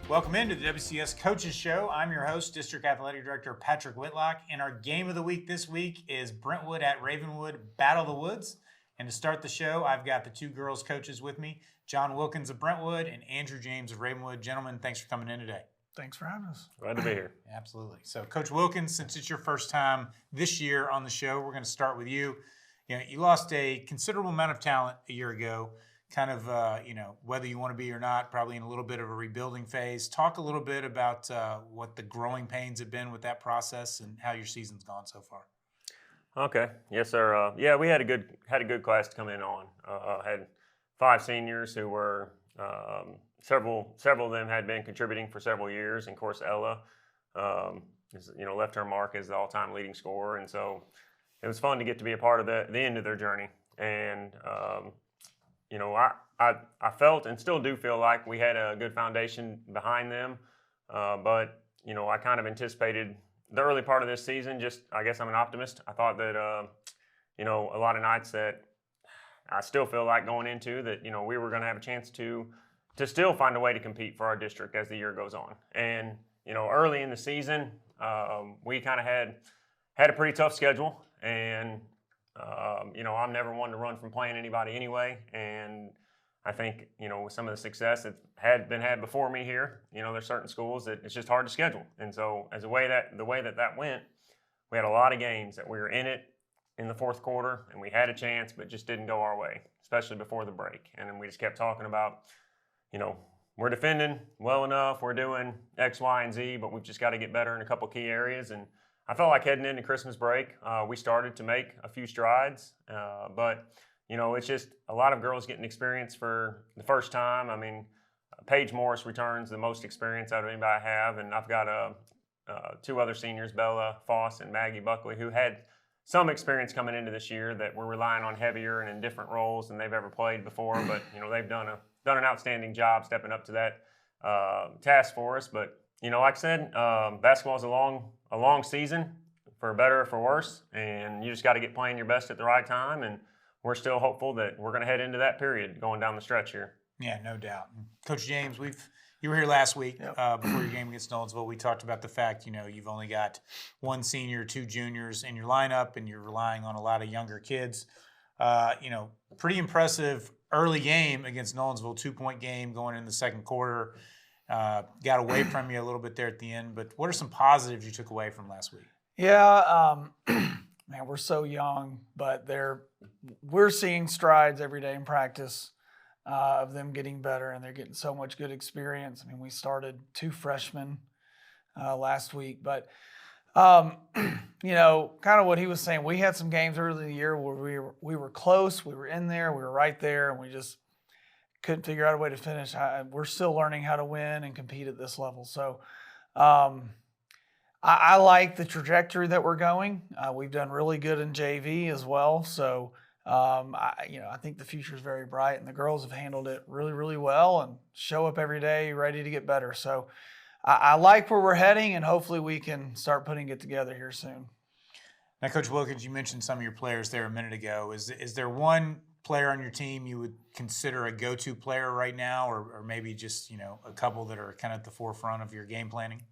Welcome into the WCS Coaches Show. I'm your host, District Athletic Director Patrick Whitlock, and our game of the week this week is Brentwood at Ravenwood, Battle of the Woods. And to start the show, I've got the two girls coaches with me, John Wilkins of Brentwood and Andrew James of Ravenwood. Gentlemen, thanks for coming in today. Thanks for having us. Glad to be here. Absolutely. So, Coach Wilkins, since it's your first time this year on the show, we're going to start with you. You lost a considerable amount of talent a year ago. Kind of, whether you want to be or not, probably in a little bit of a rebuilding phase. Talk a little bit about what the growing pains have been with that process and how your season's gone so far. Okay. Yes, sir. We had a good class to come in on. Had 5 seniors who were several of them had been contributing for several years. And of course, Ella, left her mark as the all-time leading scorer, and so it was fun to get to be a part of the end of their journey. And I felt and still do feel like we had a good foundation behind them, but I kind of anticipated the early part of this season. Just, I guess I'm an optimist. I thought that a lot of nights that I still feel like going into that we were going to have a chance to still find a way to compete for our district as the year goes on. And early in the season, we kind of had a pretty tough schedule, and I'm never one to run from playing anybody anyway. And I think, with some of the success that had been had before me here, there's certain schools that it's just hard to schedule. And so the way that went, we had a lot of games that we were in it in the fourth quarter, and we had a chance, but just didn't go our way, especially before the break. And then we just kept talking about, we're defending well enough, we're doing X, Y, and Z, but we've just got to get better in a couple key areas. And I felt like heading into Christmas break, we started to make a few strides, but it's just a lot of girls getting experience for the first time. I mean, Paige Morris returns the most experience out of anybody I have, and I've got 2 other seniors, Bella Foss and Maggie Buckley, who had some experience coming into this year that we're relying on heavier and in different roles than they've ever played before. But they've done an outstanding job stepping up to that task for us. But like I said, basketball is a long season, for better or for worse, and you just got to get playing your best at the right time. And we're still hopeful that we're going to head into that period going down the stretch here. Yeah, no doubt. Coach James, you were here last week before your game against Nolensville. We talked about the fact, you've only got 1 senior, 2 juniors in your lineup, and you're relying on a lot of younger kids. Pretty impressive early game against Nolensville, 2-point game going in the second quarter. Got away from you a little bit there at the end, but what are some positives you took away from last week? Yeah, man, we're so young, but we're seeing strides every day in practice of them getting better, and they're getting so much good experience. I mean, we started 2 freshmen last week, but kind of what he was saying, we had some games early in the year where we were close, we were in there, we were right there, and we just couldn't figure out a way to finish. We're still learning how to win and compete at this level. So I like the trajectory that we're going. We've done really good in JV as well. So, I think the future is very bright, and the girls have handled it really, really well and show up every day ready to get better. So I like where we're heading, and hopefully we can start putting it together here soon. Now, Coach Wilkins, you mentioned some of your players there a minute ago. Is there one player on your team you would consider a go-to player right now, or maybe just, a couple that are kind of at the forefront of your game planning?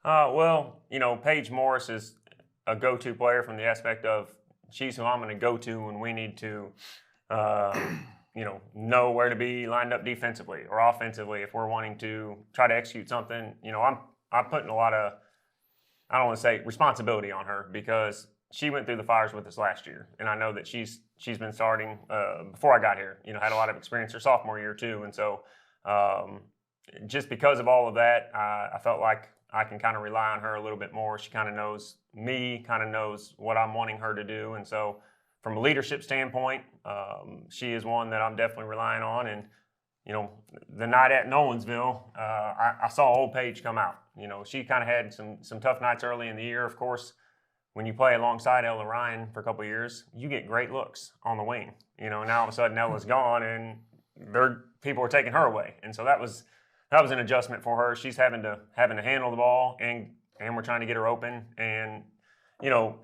Paige Morris is a go-to player from the aspect of she's who I'm going to go to when we need to, know where to be lined up defensively or offensively if we're wanting to try to execute something. I'm putting a lot of, I don't want to say responsibility on her, because she went through the fires with us last year, and I know that she's been starting before I got here. Had a lot of experience her sophomore year too, and so just because of all of that, I felt like I can kind of rely on her a little bit more. She kind of knows me, kind of knows what I'm wanting her to do, and so from a leadership standpoint, she is one that I'm definitely relying on. And the night at Nolensville, I saw old Paige come out. She kind of had some tough nights early in the year. Of course, when you play alongside Ella Ryan for a couple of years, you get great looks on the wing. Now all of a sudden Ella's gone, and people are taking her away, and so that was an adjustment for her. She's having to handle the ball, and we're trying to get her open, and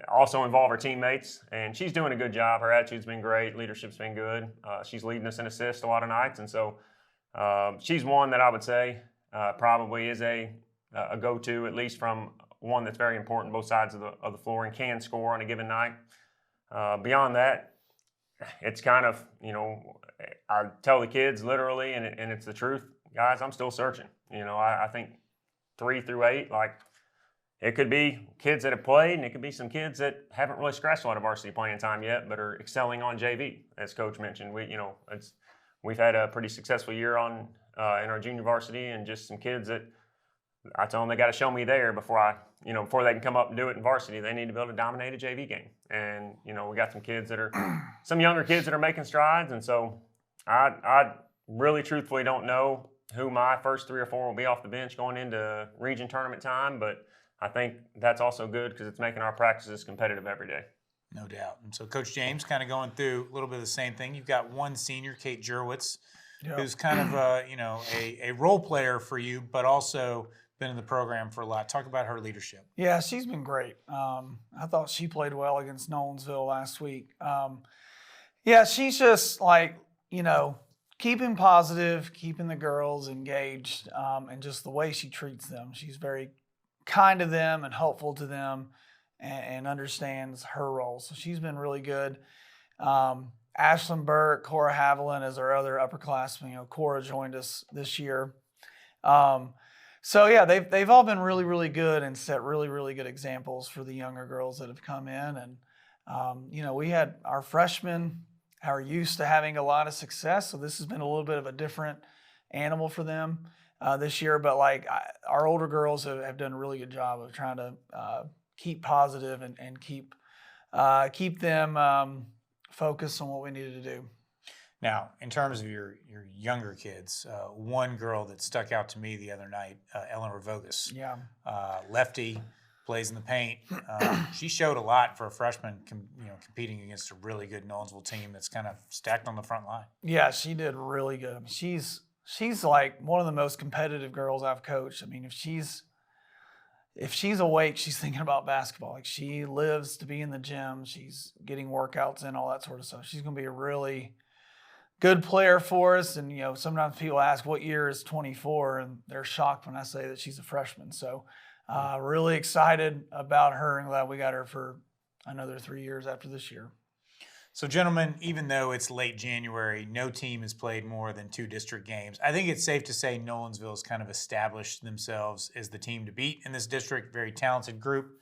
also involve her teammates. And she's doing a good job. Her attitude's been great. Leadership's been good. She's leading us in assists a lot of nights, and so she's one that I would say probably is a go-to, at least from one that's very important both sides of the floor and can score on a given night. Beyond that, it's kind of, I tell the kids literally, and it's the truth, guys, I'm still searching. I think 3 through 8, like, it could be kids that have played, and it could be some kids that haven't really scratched a lot of varsity playing time yet, but are excelling on JV, as Coach mentioned. We've had a pretty successful year in our junior varsity, and just some kids that I tell them they got to show me there before before they can come up and do it in varsity. They need to be able to dominate a JV game, and we got some younger kids that are making strides, and so I really truthfully don't know who my first 3 or 4 will be off the bench going into region tournament time, but I think that's also good because it's making our practices competitive every day. No doubt. And so Coach James, kind of going through a little bit of the same thing. You've got one senior, Kate Jurwitz, who's kind of a role player for you, but also been in the program for a lot. Talk about her leadership. Yeah, she's been great. I thought she played well against Nolensville last week. Yeah, she's just like, keeping positive, keeping the girls engaged, and just the way she treats them. She's very kind to them and helpful to them, and understands her role. So she's been really good. Ashlyn Burke, Cora Haviland is our other upperclassmen. Cora joined us this year. So yeah, they've all been really, really good and set really, really good examples for the younger girls that have come in. And we had our freshmen are used to having a lot of success, so this has been a little bit of a different animal for them this year. But our older girls have done a really good job of trying to keep positive and keep them focused on what we needed to do. Now, in terms of your younger kids, one girl that stuck out to me the other night, Eleanor Vogus. Yeah. Lefty, plays in the paint. She showed a lot for a freshman, competing against a really good Nolensville team that's kind of stacked on the front line. Yeah, she did really good. I mean, she's like one of the most competitive girls I've coached. I mean, if she's awake, she's thinking about basketball. Like, she lives to be in the gym. She's getting workouts and all that sort of stuff. She's going to be a really good player for us. And, sometimes people ask, what year is 24? And they're shocked when I say that she's a freshman. So really excited about her and glad we got her for another 3 years after this year. So, gentlemen, even though it's late January, no team has played more than 2 district games. I think it's safe to say Nolensville has kind of established themselves as the team to beat in this district. Very talented group.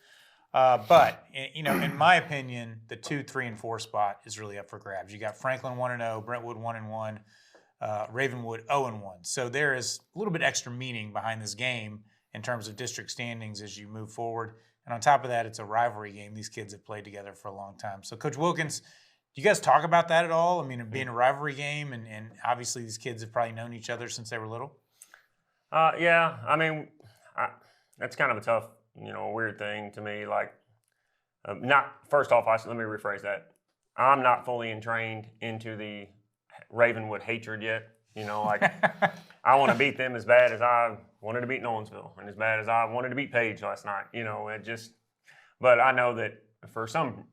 But in my opinion, the 2, 3, and 4 spot is really up for grabs. You got Franklin 1-0, Brentwood 1-1, Ravenwood 0-1. So there is a little bit extra meaning behind this game in terms of district standings as you move forward. And on top of that, it's a rivalry game. These kids have played together for a long time. So, Coach Wilkins, do you guys talk about that at all? I mean, it being a rivalry game, and obviously these kids have probably known each other since they were little. Yeah, I mean, that's kind of a tough, weird thing to me. First off, let me rephrase that. I'm not fully entrained into the Ravenwood hatred yet. I want to beat them as bad as I wanted to beat Nolensville, and as bad as I wanted to beat Page last night. But I know that for some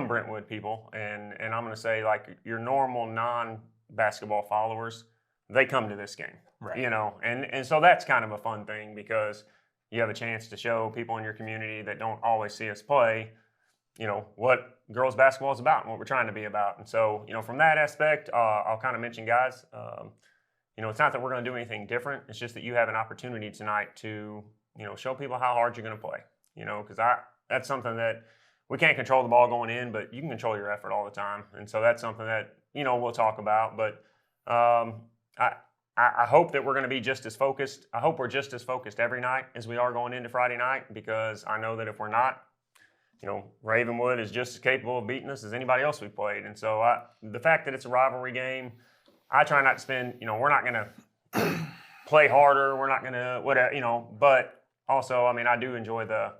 Brentwood people, and I'm going to say your normal non-basketball followers, they come to this game, right? And so that's kind of a fun thing because you have a chance to show people in your community that don't always see us play, what girls basketball is about and what we're trying to be about. And so, from that aspect, I'll kind of mention, guys, it's not that we're going to do anything different. It's just that you have an opportunity tonight to, show people how hard you're going to play, because that's something that we can't control the ball going in, but you can control your effort all the time. And so that's something that, we'll talk about. But I hope that we're going to be just as focused. I hope we're just as focused every night as we are going into Friday night, because I know that if we're not, Ravenwood is just as capable of beating us as anybody else we've played. And so the fact that it's a rivalry game, I try not to spend, we're not going to play harder. We're not going to whatever, but also, I mean, I enjoy the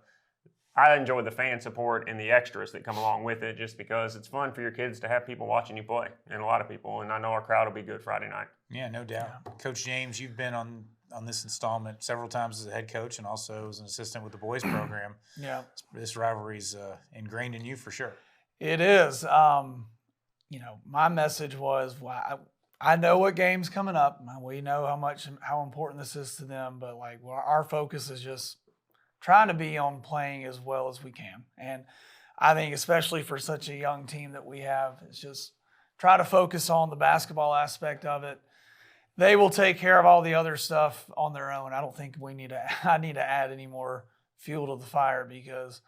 fan support and the extras that come along with it, just because it's fun for your kids to have people watching you play, and a lot of people. And I know our crowd will be good Friday night. Yeah, no doubt. Yeah. Coach James, you've been on this installment several times as a head coach and also as an assistant with the boys program. Yeah. This rivalry's ingrained in you for sure. It is. My message was, I know what game's coming up. We know how important this is to them, but like our focus is just trying to be on playing as well as we can. And I think especially for such a young team that we have, it's just try to focus on the basketball aspect of it. They will take care of all the other stuff on their own. I don't think I need to add any more fuel to the fire, because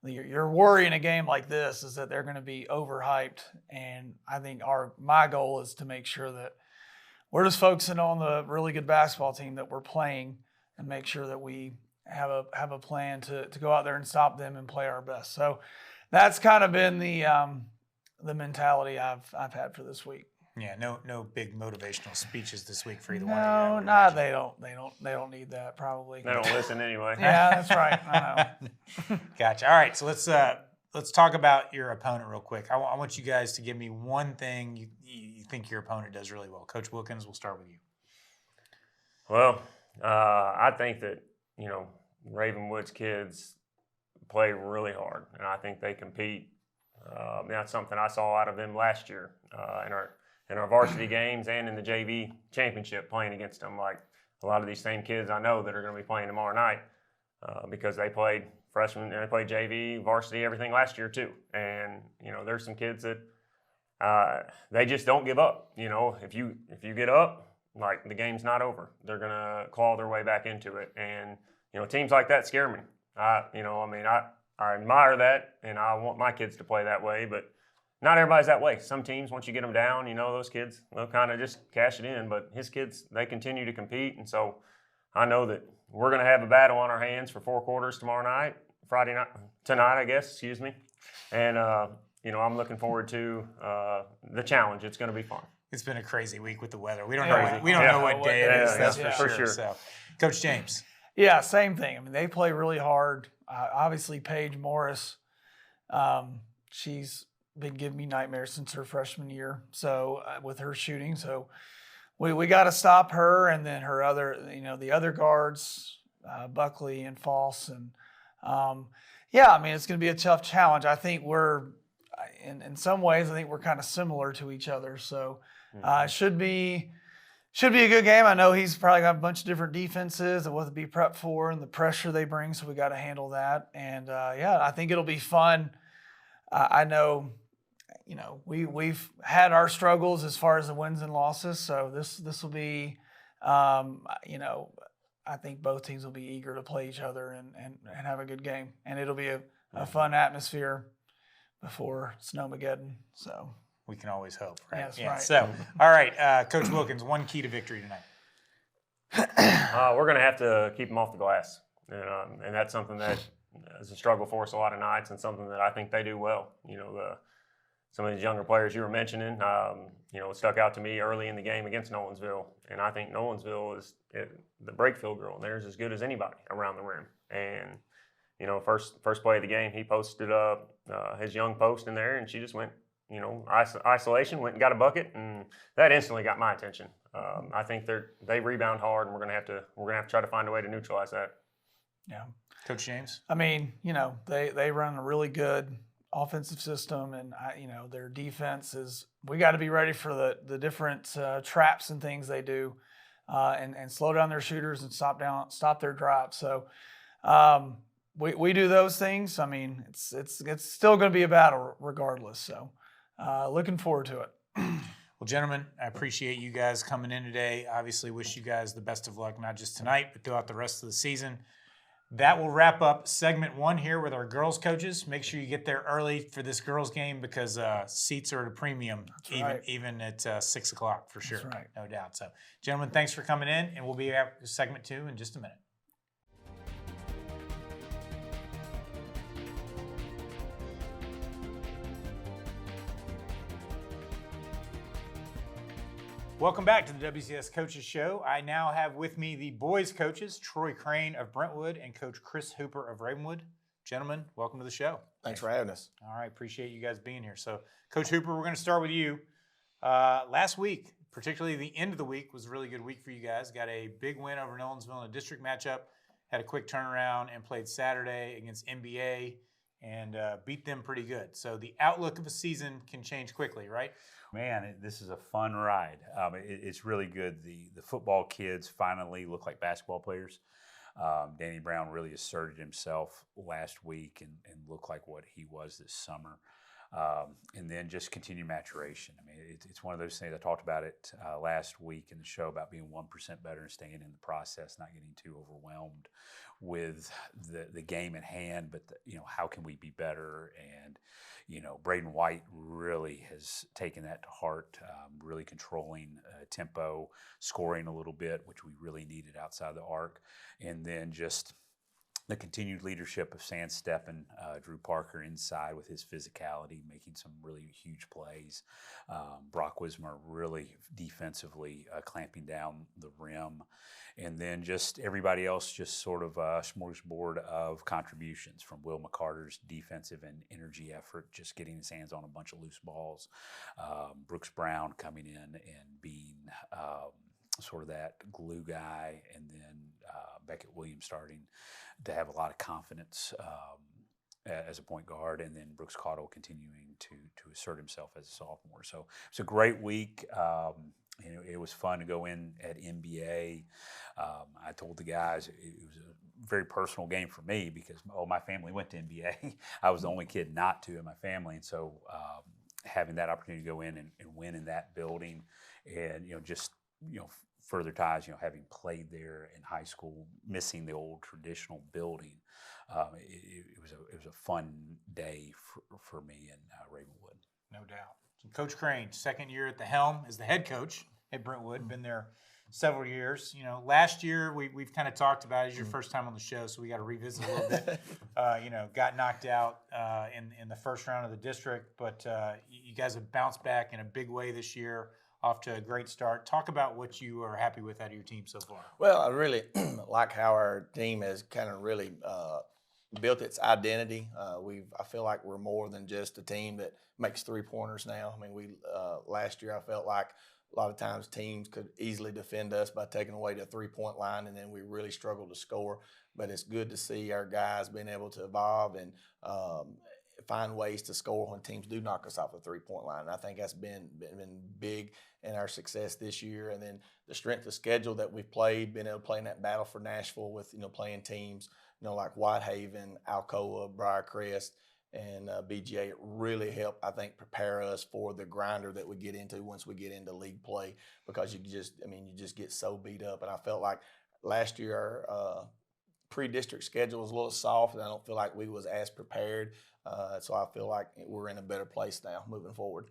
your worry in a game like this is that they're going to be overhyped. And I think my goal is to make sure that we're just focusing on the really good basketball team that we're playing, and make sure that we have a plan to go out there and stop them and play our best. So that's kind of been the mentality I've had for this week. Yeah, no big motivational speeches this week for either one of you. No, they don't need that probably. They don't listen anyway. Yeah, that's right. I know. Gotcha. All right, so let's talk about your opponent real quick. I want you guys to give me one thing you think your opponent does really well. Coach Wilkins, we'll start with you. Well, I think that Ravenwood's kids play really hard, and I think they compete. That's something I saw out of them last year in our varsity games and in the JV championship, playing against them. Like a lot of these same kids I know that are going to be playing tomorrow night, because they played freshman and they played JV, varsity, everything last year too. And there's some kids that they just don't give up. If you get up, like, the game's not over. They're gonna claw their way back into it. And teams like that scare me. I admire that, and I want my kids to play that way, but not everybody's that way. Some teams, once you get them down, those kids, they'll kind of just cash it in. But his kids, they continue to compete. And so I know that we're going to have a battle on our hands for 4 quarters tonight, I guess, excuse me. And, I'm looking forward to the challenge. It's going to be fun. It's been a crazy week with the weather. We don't know what day it is. That's for sure. So, Coach James. Yeah, same thing. I mean, they play really hard. Obviously, Paige Morris, she's been giving me nightmares since her freshman year. So with her shooting, so we got to stop her, and then her other, the other guards, Buckley and Foss, and it's going to be a tough challenge. I think we're in some ways, I think we're kind of similar to each other. So it should be a good game. I know he's probably got a bunch of different defenses and what to be prepped for and the pressure they bring, so we got to handle that. And I think it'll be fun. I know, we've had our struggles as far as the wins and losses, so this will be, I think both teams will be eager to play each other and have a good game, and it'll be a fun atmosphere before Snowmageddon. So we can always hope, right? Yes, yeah. right. So, all right, Coach Wilkins, one key to victory tonight. We're going to have to keep them off the glass, and that's something that is a struggle for us a lot of nights, and something that I think they do well. Some of these younger players you were mentioning, it stuck out to me early in the game against Nolensville, and I think Nolensville is the break field girl, and they're as good as anybody around the rim. And first play of the game, he posted up his young post in there, and she just went, isolation, went and got a bucket, and that instantly got my attention. I think they rebound hard, and we're gonna have to try to find a way to neutralize that. Yeah, Coach James. I mean, they run a really good offensive system, and their defense is. We got to be ready for the different traps and things they do, and slow down their shooters and stop their drives. So. We do those things. I mean, it's still going to be a battle regardless. So, looking forward to it. Well, gentlemen, I appreciate you guys coming in today. Obviously, wish you guys the best of luck, not just tonight, but throughout the rest of the season. That will wrap up segment 1 here with our girls coaches. Make sure you get there early for this girls game, because seats are at a premium, even at 6 o'clock for sure. That's right. No doubt. So, gentlemen, thanks for coming in, and we'll be at segment 2 in just a minute. Welcome back to the WCS Coaches Show. I now have with me the boys coaches, Troy Crane of Brentwood and Coach Chris Hooper of Ravenwood. Gentlemen, welcome to the show. Thanks for having us. All right, appreciate you guys being here. So, Coach Hooper, we're going to start with you. Last week, particularly the end of the week, was a really good week for you guys. Got a big win over Nolensville in a district matchup, had a quick turnaround, and played Saturday against NBA and beat them pretty good. So the outlook of a season can change quickly, right? Man, this is a fun ride. It's really good. The football kids finally look like basketball players. Danny Brown really asserted himself last week and looked like what he was this summer. And then just continue maturation. I mean, it's one of those things. I talked about it last week in the show about being 1% better and staying in the process, not getting too overwhelmed with the game at hand, but how can we be better? And Braden White really has taken that to heart, really controlling tempo, scoring a little bit, which we really needed outside the arc, and then just the continued leadership of Sand Steppen, Drew Parker inside with his physicality, making some really huge plays. Brock Wismer really defensively clamping down the rim. And then just everybody else just sort of a smorgasbord of contributions from Will McCarter's defensive and energy effort, just getting his hands on a bunch of loose balls. Brooks Brown coming in and being sort of that glue guy, and then Beckett Williams starting to have a lot of confidence as a point guard, and then Brooks Cottle continuing to assert himself as a sophomore. So it's a great week. It was fun to go in at NBA. I told the guys it was a very personal game for me because my family went to NBA. I was the only kid not to in my family, and so having that opportunity to go in and win in that building, and further ties, having played there in high school, missing the old traditional building. It was a fun day for me in Ravenwood. No doubt. So Coach Crane, second year at the helm as the head coach at Brentwood, been there several years. Last year we've kind of talked about it. It's your first time on the show, so we got to revisit a little bit. Got knocked out in the first round of the district, but you guys have bounced back in a big way this year. Off to a great start. Talk about what you are happy with out of your team so far. Well, I really like how our team has kind of really built its identity. I feel like we're more than just a team that makes three-pointers now. I mean, last year I felt like a lot of times teams could easily defend us by taking away the three-point line, and then we really struggled to score. But it's good to see our guys being able to evolve and find ways to score when teams do knock us off the three-point line. And I think that's been big in our success this year. And then the strength of schedule that we've played, being able to play in that battle for Nashville with playing teams like Whitehaven, Alcoa, Briarcrest, and BGA, it really helped, I think, prepare us for the grinder that we get into once we get into league play, because you just get so beat up. And I felt like last year our pre-district schedule was a little soft, and I don't feel like we was as prepared. So I feel like we're in a better place now moving forward.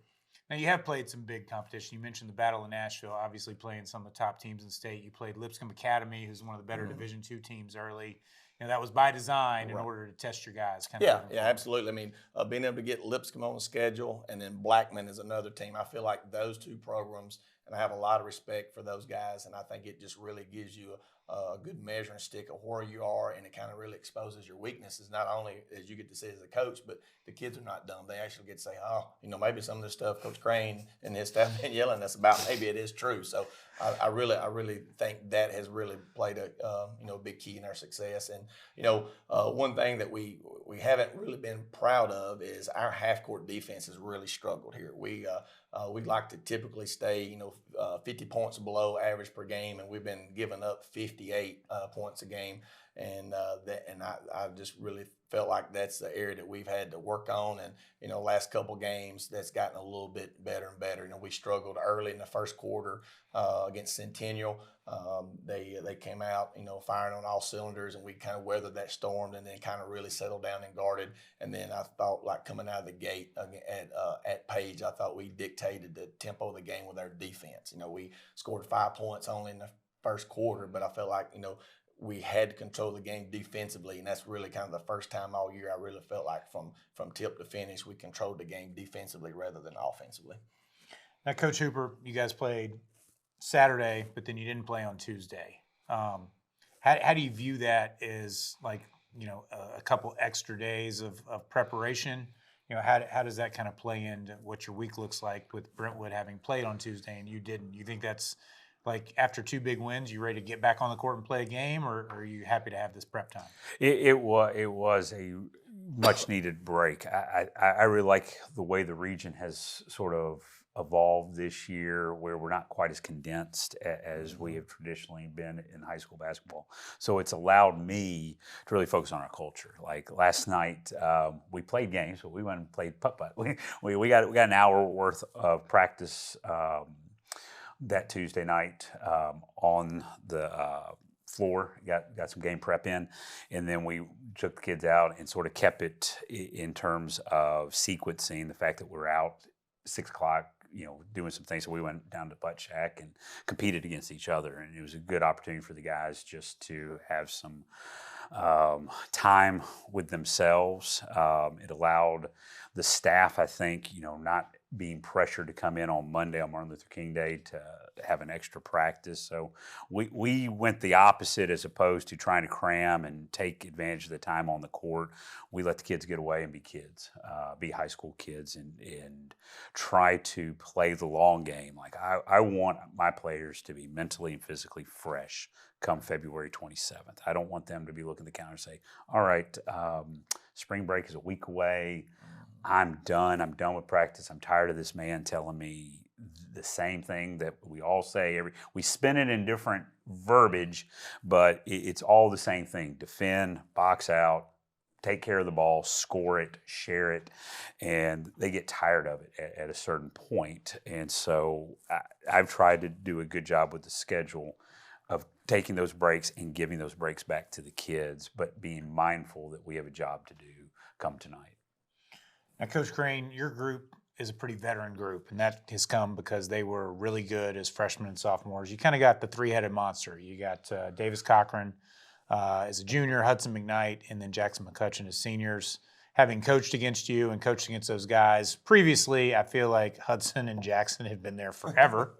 Now, you have played some big competition. You mentioned the Battle of Nashville, obviously playing some of the top teams in the state. You played Lipscomb Academy, who's one of the better Division II teams early. That was by design in order to test your guys. Yeah, absolutely. I mean, being able to get Lipscomb on the schedule, and then Blackman is another team. I feel like those two programs, and I have a lot of respect for those guys, and I think it just really gives you a good measuring stick of where you are, and it kind of really exposes your weaknesses, not only as you get to see as a coach, but the kids are not dumb. They actually get to say, maybe some of the stuff Coach Crane and his staff been yelling at us about, maybe it is true. So I really think that has really played a big key in our success. And one thing that we haven't really been proud of is our half court defense has really struggled here. We like to typically stay 50 points below average per game, and we've been giving up 58 points a game. And I just really felt like that's the area that we've had to work on. And last couple games that's gotten a little bit better and better. We struggled early in the first quarter against Centennial. They came out firing on all cylinders, and we kind of weathered that storm, and then kind of really settled down and guarded. And then I thought, like, coming out of the gate at Page, I thought we dictated the tempo of the game with our defense. We scored 5 points only in the first quarter, but I felt like we had to control the game defensively, and that's really kind of the first time all year I really felt like from tip to finish we controlled the game defensively rather than offensively. Now, Coach Hooper, you guys played Saturday, but then you didn't play on Tuesday. How do you view that as, like, a couple extra days of preparation? How does that kind of play into what your week looks like with Brentwood having played on Tuesday and you didn't? You think that's, like, after two big wins, you ready to get back on the court and play a game, or are you happy to have this prep time? It was a much needed break. I really like the way the region has sort of evolved this year, where we're not quite as condensed as we have traditionally been in high school basketball. So it's allowed me to really focus on our culture. Like last night, we played games, but we went and played putt-putt. We got an hour worth of practice that Tuesday night on the floor, got some game prep in, and then we took the kids out and sort of kept it in terms of sequencing the fact that we're out 6 o'clock, doing some things. So we went down to Putt Shack and competed against each other, and it was a good opportunity for the guys just to have some time with themselves. It allowed the staff, I think, not being pressured to come in on Monday, on Martin Luther King Day, to have an extra practice. So we went the opposite, as opposed to trying to cram and take advantage of the time on the court. We let the kids get away and be kids, be high school kids, and try to play the long game. Like I want my players to be mentally and physically fresh come February 27th. I don't want them to be looking at the calendar and say, all right, spring break is a week away. I'm done with practice. I'm tired of this man telling me the same thing that we all say. We spin it in different verbiage, but it's all the same thing. Defend, box out, take care of the ball, score it, share it, and they get tired of it at a certain point. And so I've tried to do a good job with the schedule of taking those breaks and giving those breaks back to the kids, but being mindful that we have a job to do come tonight. Now, Coach Crane, your group is a pretty veteran group, and that has come because they were really good as freshmen and sophomores. You kind of got the three-headed monster. You got Davis Cochran as a junior, Hudson McKnight, and then Jackson McCutcheon as seniors. Having coached against you and coached against those guys previously, I feel like Hudson and Jackson have been there forever.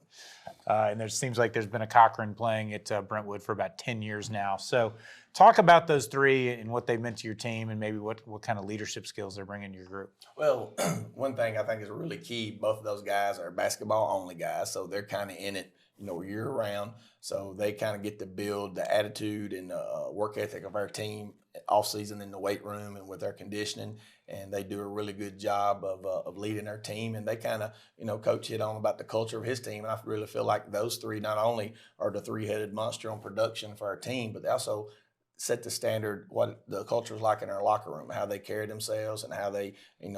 And there seems like there's been a Cochran playing at Brentwood for about 10 years now. So talk about those three and what they meant to your team, and maybe what kind of leadership skills they're bringing to your group. Well, one thing I think is really key, both of those guys are basketball-only guys, so they're kind of in it, year-round. So they kind of get to build the attitude and work ethic of our team off-season in the weight room and with their conditioning, and they do a really good job of leading their team. And they kind of, Coach hit on about the culture of his team, and I really feel like those three not only are the three-headed monster on production for our team, but they also set the standard what the culture is like in our locker room, how they carry themselves and how they,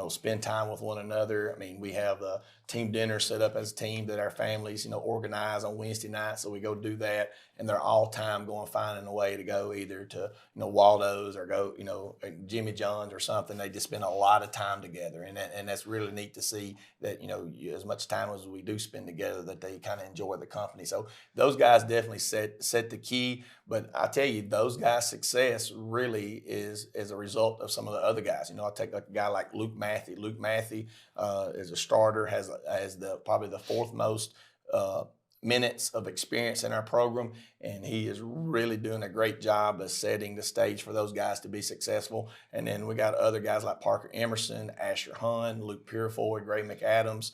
spend time with one another. I mean, we have a team dinner set up as a team that our families, organize on Wednesday night. So we go do that, and they're all time going finding a way to go either to, Waldo's or go, Jimmy John's or something. They just spend a lot of time together, and that's really neat to see that, as much time as we do spend together, that they kind of enjoy the company. So those guys definitely set the key. But I tell you, those guys' success really is as a result of some of the other guys. I take a guy like Luke Matthew. Luke Matthew is a starter, has probably the fourth most minutes of experience in our program, and he is really doing a great job of setting the stage for those guys to be successful. And then we got other guys like Parker Emerson, Asher Hunn, Luke Purefoy, Gray McAdams.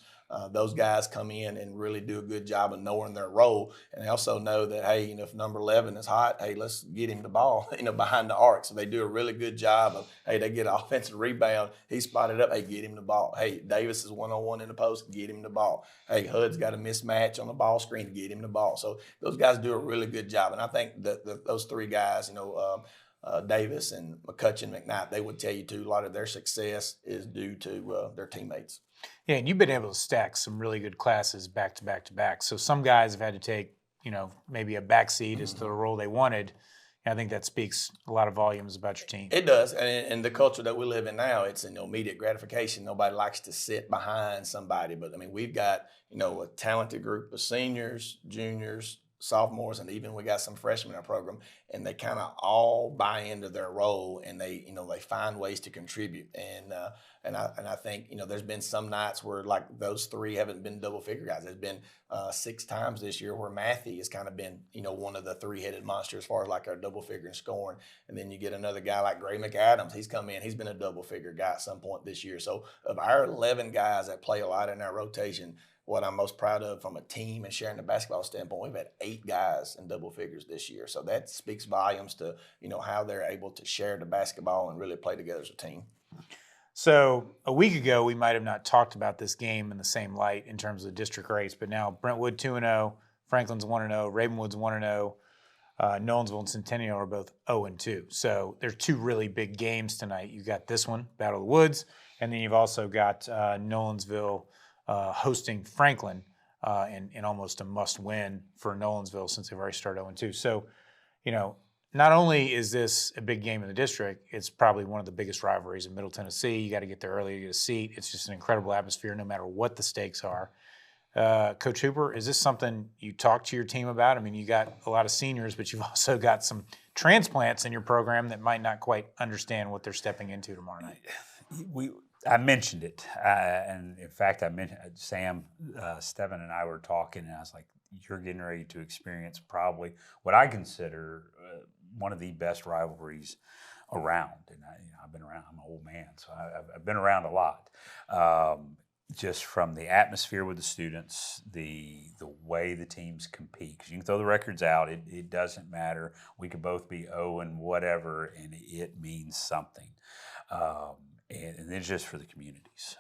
Those guys come in and really do a good job of knowing their role, and they also know that, hey, if number 11 is hot, hey, let's get him the ball, behind the arc. So they do a really good job of, hey, they get an offensive rebound, he spotted up, hey, get him the ball. Hey, Davis is one-on-one in the post, get him the ball. Hey, Hud's got a mismatch on the ball screen, get him the ball. So those guys do a really good job, and I think that those three guys, Davis and McCutcheon, McKnight, they would tell you too, a lot of their success is due to their teammates. Yeah, and you've been able to stack some really good classes back to back to back. So some guys have had to take, maybe a back seat as to the role they wanted. And I think that speaks a lot of volumes about your team. It does. And the culture that we live in now, it's immediate gratification. Nobody likes to sit behind somebody. But, we've got, a talented group of seniors, juniors, sophomores, and even we got some freshmen in our program, and they kind of all buy into their role, and they find ways to contribute. And I think there's been some nights where like those three haven't been double figure guys. There's been 6 times this year where Matthew has kind of been one of the three-headed monsters as far as like our double figure and scoring. And then you get another guy like Gray McAdams. He's come in. He's been a double figure guy at some point this year. So of our 11 guys that play a lot in our rotation, what I'm most proud of from a team and sharing the basketball standpoint, we've had 8 guys in double figures this year. So that speaks volumes to, how they're able to share the basketball and really play together as a team. So a week ago, we might have not talked about this game in the same light in terms of the district race, but now Brentwood 2-0, Franklin's 1-0, Ravenwood's 1-0, Nolensville and Centennial are both 0-2. So there's two really big games tonight. You got this one, Battle of the Woods, and then you've also got Nolensville hosting Franklin in almost a must-win for Nolensville since they've already started 0-2. So, not only is this a big game in the district, it's probably one of the biggest rivalries in Middle Tennessee. You got to get there early to get a seat. It's just an incredible atmosphere no matter what the stakes are. Coach Hooper, is this something you talk to your team about? I mean, you got a lot of seniors, but you've also got some transplants in your program that might not quite understand what they're stepping into tomorrow night. I mentioned it, and in fact, I mentioned Sam, Steven, and I were talking, and I was like, "You're getting ready to experience probably what I consider one of the best rivalries around." And I've been around. I'm an old man, so I've been around a lot. Just from the atmosphere with the students, the way the teams compete. Because you can throw the records out, it doesn't matter. We could both be 0 and whatever, and it means something. And it's just for the communities.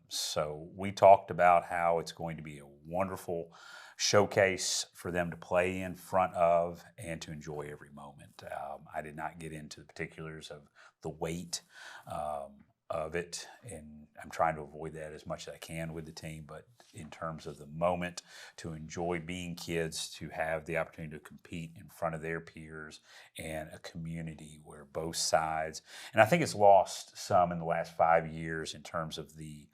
So we talked about how it's going to be a wonderful showcase for them to play in front of and to enjoy every moment. I did not get into the particulars of the weight of it, and I'm trying to avoid that as much as I can with the team, but in terms of the moment, to enjoy being kids, to have the opportunity to compete in front of their peers and a community where both sides, and I think it's lost some in the last 5 years in terms of the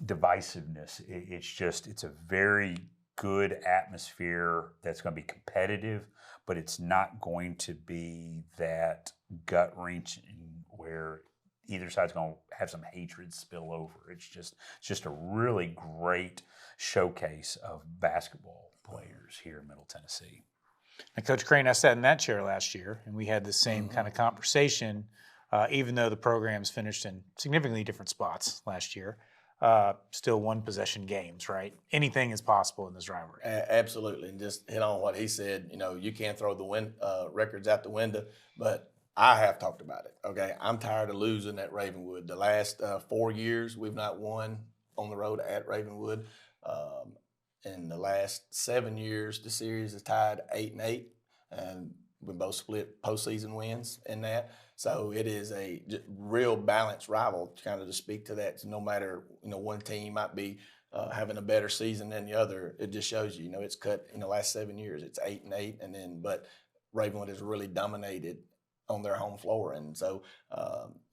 divisiveness. It's a very good atmosphere that's going to be competitive, but it's not going to be that gut-wrenching where either side's going to have some hatred spill over. It's just a really great showcase of basketball players here in Middle Tennessee. And Coach Crane, I sat in that chair last year, and we had the same kind of conversation, even though the programs finished in significantly different spots last year. Still one-possession games, right? Anything is possible in this rivalry. Absolutely, and just hit on what he said. You can't throw the records out the window, but I have talked about it. Okay, I'm tired of losing at Ravenwood. The last 4 years, we've not won on the road at Ravenwood. In the last 7 years, the series is tied 8-8, and we both split postseason wins in that. So it is a real balanced rival, kind of to speak to that. So no matter one team might be having a better season than the other, it just shows you. It's cut in the last 7 years. It's 8-8, and then but Ravenwood has really dominated on their home floor, and so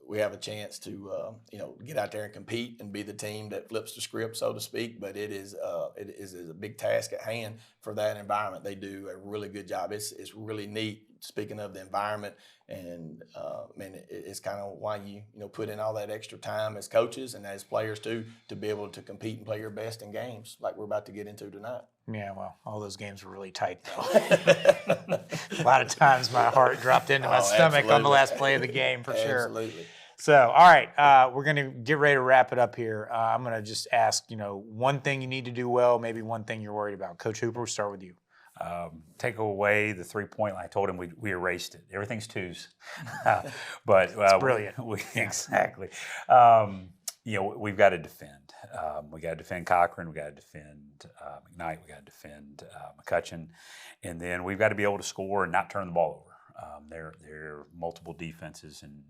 we have a chance to get out there and compete and be the team that flips the script, so to speak. But it is a big task at hand for that environment. They do a really good job. It's really neat. Speaking of the environment, and it's kind of why you put in all that extra time as coaches and as players too, to be able to compete and play your best in games like we're about to get into tonight. Yeah, well, all those games were really tight, though. A lot of times my heart dropped into my stomach on the last play of the game, for sure. Absolutely. So, all right, we're going to get ready to wrap it up here. I'm going to just ask, one thing you need to do well, maybe one thing you're worried about. Coach Hooper, we'll start with you. Take away the 3-point line. I told him we erased it. Everything's twos. But it's brilliant. Exactly. We've got to defend. We got to defend Cochran. We got to defend McKnight. We got to defend McCutcheon, and then we've got to be able to score and not turn the ball over. There are multiple defenses and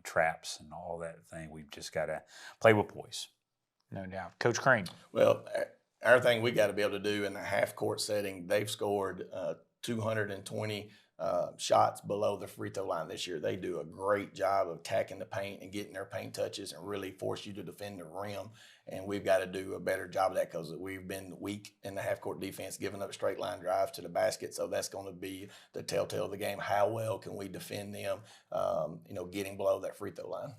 traps and all that thing. We've just got to play with poise. No doubt, Coach Crane. Well, our thing we got to be able to do in a half-court setting. They've scored 220 shots below the free throw line this year. They do a great job of attacking the paint and getting their paint touches and really force you to defend the rim. And we've got to do a better job of that because we've been weak in the half-court defense, giving up straight line drives to the basket. So that's going to be the telltale of the game. How well can we defend them, getting below that free throw line?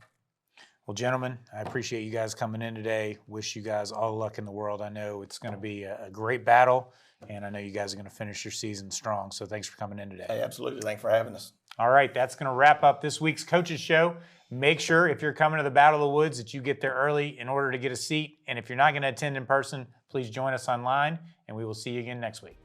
Well, gentlemen, I appreciate you guys coming in today. Wish you guys all the luck in the world. I know it's going to be a great battle, and I know you guys are going to finish your season strong. So thanks for coming in today. Hey, absolutely. Thanks for having us. All right, that's going to wrap up this week's Coaches Show. Make sure if you're coming to the Battle of the Woods that you get there early in order to get a seat. And if you're not going to attend in person, please join us online, and we will see you again next week.